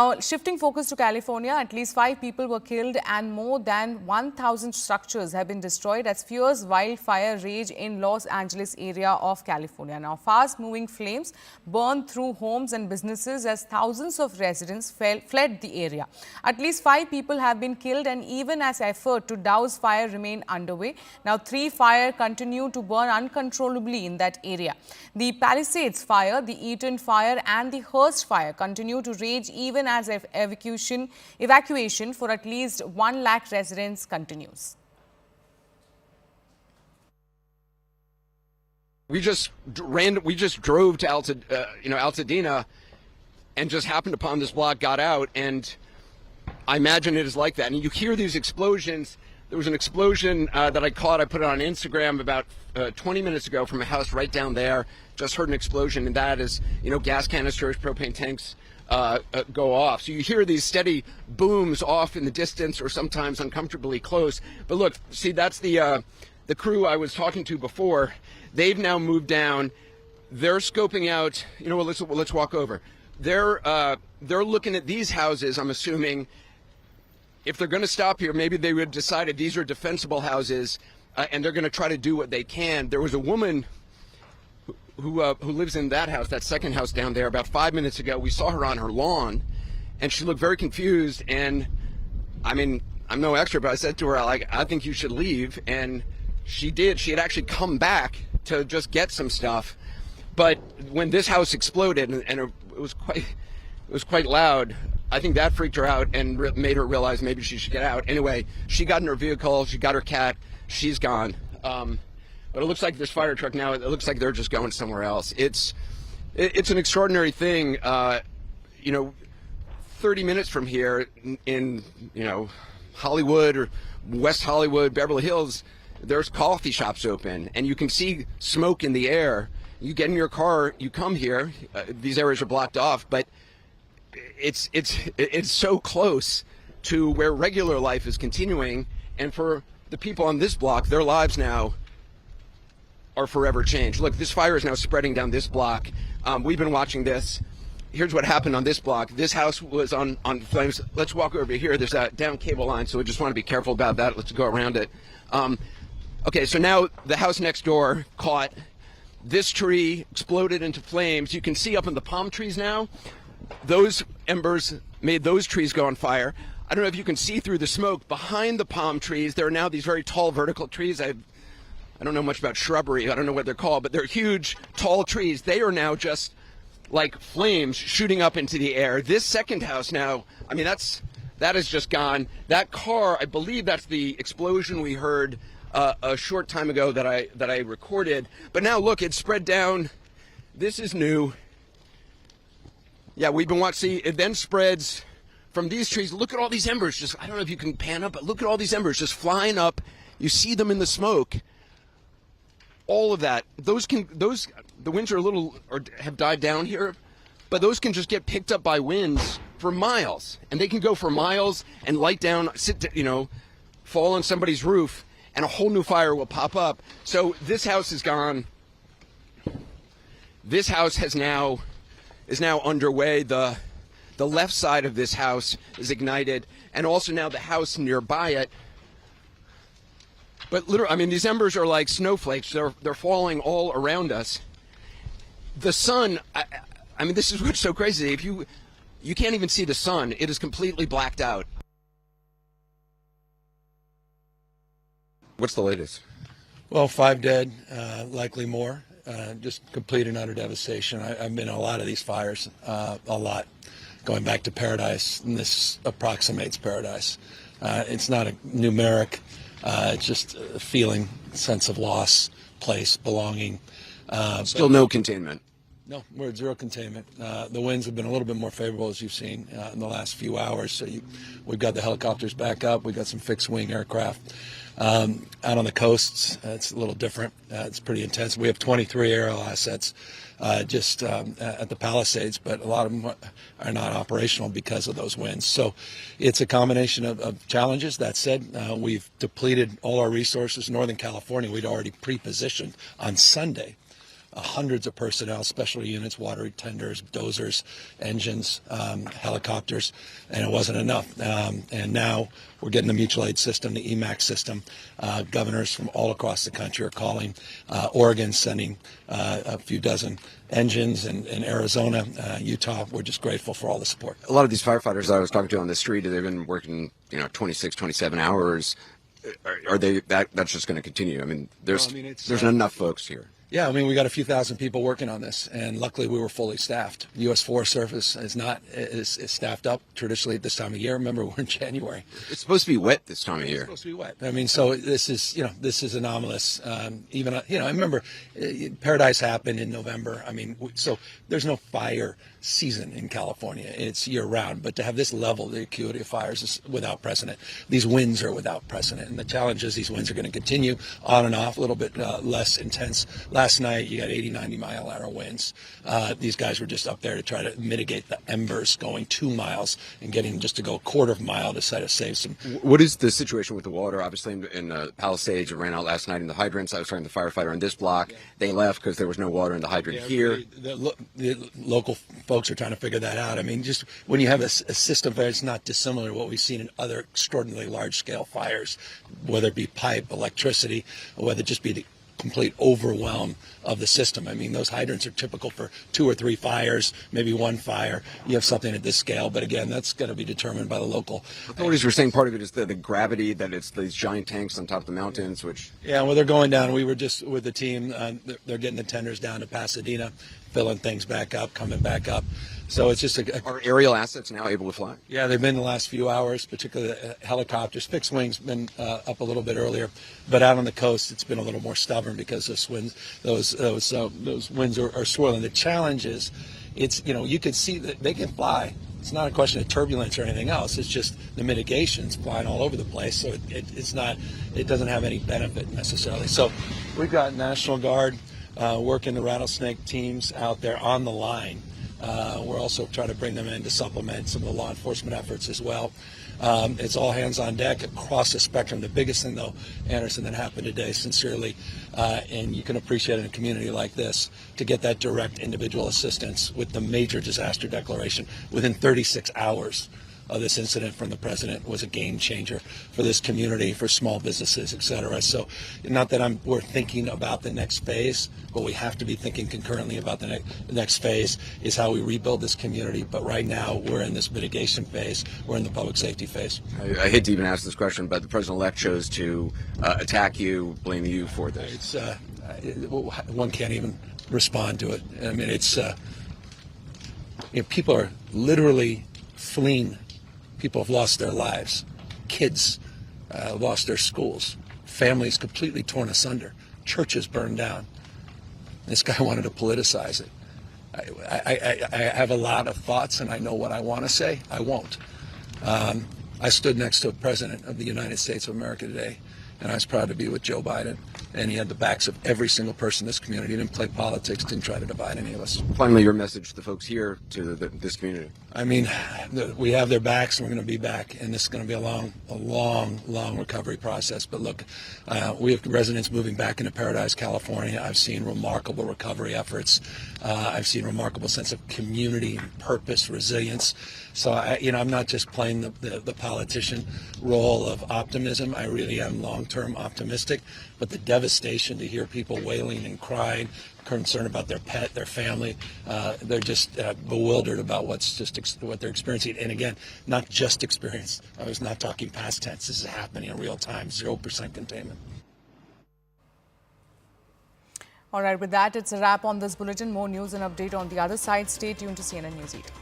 Now, shifting focus to California, at least 5 people were killed and more than 1,000 structures have been destroyed as fierce wildfire rage in Los Angeles area of California. Now, fast-moving flames burned through homes and businesses as thousands of residents fled the area. At least 5 people have been killed, and even as effort to douse fire remain underway, now 3 fires continue to burn uncontrollably in that area. The Palisades fire, the Eaton fire and the Hearst fire continue to rage even as evacuation for at least 1 lakh residents continues. We just drove to Altadena, and just happened upon this block, got out, and I imagine it is like that. And you hear these explosions. There was an explosion that I caught. I put it on Instagram about 20 minutes ago from a house right down there. Just heard an explosion, and that is, gas canisters, propane tanks go off. So you hear these steady booms off in the distance, or sometimes uncomfortably close. But look, see, that's the crew I was talking to before. They've now moved down. They're scoping out. Let's walk over. They're looking at these houses. I'm assuming if they're going to stop here, maybe they would have decided these are defensible houses, and they're going to try to do what they can. There was a woman who lives in that house, that second house down there, about 5 minutes ago. We saw her on her lawn, and she looked very confused. And I mean, I'm no expert, but I said to her, I think you should leave. And she did. She had actually come back to just get some stuff. But when this house exploded, and it was quite loud, I think that freaked her out and made her realize maybe she should get out. Anyway, she got in her vehicle. She got her cat. She's gone. But it looks like this fire truck now, it looks like they're just going somewhere else. It's an extraordinary thing. 30 minutes from here in Hollywood or West Hollywood, Beverly Hills, there's coffee shops open, and you can see smoke in the air. You get in your car, you come here. These areas are blocked off, but it's so close to where regular life is continuing, and for the people on this block, their lives now are forever changed. Look, this fire is now spreading down this block. We've been watching this. Here's what happened on this block. This house was on flames. Let's walk over here. There's a down cable line, so we just want to be careful about that. Let's go around it. Okay, so now the house next door caught. This tree exploded into flames. You can see up in the palm trees now, those embers made those trees go on fire. I don't know if you can see through the smoke. Behind the palm trees, there are now these very tall vertical trees. I don't know much about shrubbery. I don't know what they're called, but they're huge, tall trees. They are now just like flames shooting up into the air. This second house now, I mean, that is just gone. That car, I believe that's the explosion we heard a short time ago that I recorded. But now look, it's spread down. This is new. Yeah, we've been watching. See, it then spreads from these trees. Look at all these embers. Just, I don't know if you can pan up, but look at all these embers just flying up. You see them in the smoke. All of that. The winds are a little, or have died down here, but those can just get picked up by winds for miles, and they can go for miles and light down, fall on somebody's roof, and a whole new fire will pop up. So this house is gone. This house is now underway. The left side of this house is ignited, and also now the house nearby it. But literally, I mean, these embers are like snowflakes. They're falling all around us. The sun, I mean, this is what's so crazy. If you can't even see the sun. It is completely blacked out. What's the latest? Well, 5 dead, likely more. Just complete and utter devastation. I've been in a lot of these fires, a lot, going back to Paradise, and this approximates Paradise. It's not a numeric. It's just a feeling, sense of loss, place, belonging. Still no containment. No, we're at zero containment. The winds have been a little bit more favorable, as you've seen in the last few hours. So we've got the helicopters back up. We've got some fixed-wing aircraft. Out on the coasts, it's a little different. It's pretty intense. We have 23 aerial assets just at the Palisades, but a lot of them are not operational because of those winds. So it's a combination of challenges. That said, we've depleted all our resources. Northern California, we'd already pre-positioned on Sunday hundreds of personnel, special units, water tenders, dozers, engines, helicopters, and it wasn't enough. And now we're getting the mutual aid system, the EMAC system. Governors from all across the country are calling. Oregon sending a few dozen engines, and Arizona, Utah. We're just grateful for all the support. A lot of these firefighters that I was talking to on the street, they've been working, 26, 27 hours. Are they that's just going to continue? I mean, there's not enough folks here. Yeah, I mean, we got a few thousand people working on this, and luckily we were fully staffed. The U.S. Forest Service is staffed up traditionally at this time of year. Remember, we're in January. It's supposed to be wet this time of year. It's supposed to be wet. I mean, so this is anomalous. I remember Paradise happened in November. I mean, so there's no fire season in California. It's year round, but to have this level, the acuity of fires is without precedent. These winds are without precedent, and the challenge is these winds are going to continue on and off, a little bit less intense. Last night, you got 80, 90-mile-an-hour winds. These guys were just up there to try to mitigate the embers going 2 miles and getting just to go a quarter of a mile to try to save some. What is the situation with the water? Obviously, in Palisades, it ran out last night in the hydrants. I was talking to the firefighter in this block. They left because there was no water in the hydrant here. The local folks are trying to figure that out. I mean, just when you have a system that's not dissimilar to what we've seen in other extraordinarily large-scale fires, whether it be pipe, electricity, or whether it just be the complete overwhelm of the system. I mean, those hydrants are typical for 2 or 3 fires, maybe 1 fire. You have something at this scale, but again, that's going to be determined by the local authorities. Were saying part of it is the gravity, that it's these giant tanks on top of the mountains, which... Yeah, well, they're going down. We were just with the team. They're getting the tenders down to Pasadena, filling things back up, coming back up. So it's just Are aerial assets now able to fly? Yeah, they've been the last few hours, particularly helicopters. Fixed wings been up a little bit earlier, but out on the coast it's been a little more stubborn because those winds are swirling. The challenge is, you can see that they can fly. It's not a question of turbulence or anything else. It's just the mitigation's flying all over the place, so it doesn't have any benefit necessarily. So we've got National Guard working the rattlesnake teams out there on the line. We're also trying to bring them in to supplement some of the law enforcement efforts as well. It's all hands on deck across the spectrum. The biggest thing, though, Anderson, that happened today, sincerely, and you can appreciate in a community like this, to get that direct individual assistance with the major disaster declaration within 36 hours of this incident from the president was a game changer for this community, for small businesses, et cetera. So not that we're thinking about the next phase, but we have to be thinking concurrently about the next phase is how we rebuild this community. But right now we're in this mitigation phase. We're in the public safety phase. I hate to even ask this question, but the president-elect chose to attack you, blame you for this. One can't even respond to it. I mean, people are literally fleeing. People have lost their lives. Kids lost their schools. Families completely torn asunder. Churches burned down. This guy wanted to politicize it. I have a lot of thoughts, and I know what I want to say. I won't. I stood next to a president of the United States of America today, and I was proud to be with Joe Biden. And he had the backs of every single person in this community. He didn't play politics, didn't try to divide any of us. Finally, your message to the folks here, to this community. I mean, we have their backs, and we're going to be back. And this is going to be a long recovery process. But look, we have residents moving back into Paradise, California. I've seen remarkable recovery efforts. I've seen remarkable sense of community, purpose, resilience. So, I'm not just playing the politician role of optimism. I really am long-term optimistic. But the devastation to hear people wailing and crying, concerned about their pet, their family, they're just bewildered about what they're experiencing. And again, not just experience. I was not talking past tense. This is happening in real time. 0% containment. All right, with that, it's a wrap on this bulletin. More news and update on the other side. Stay tuned to CNN News 8.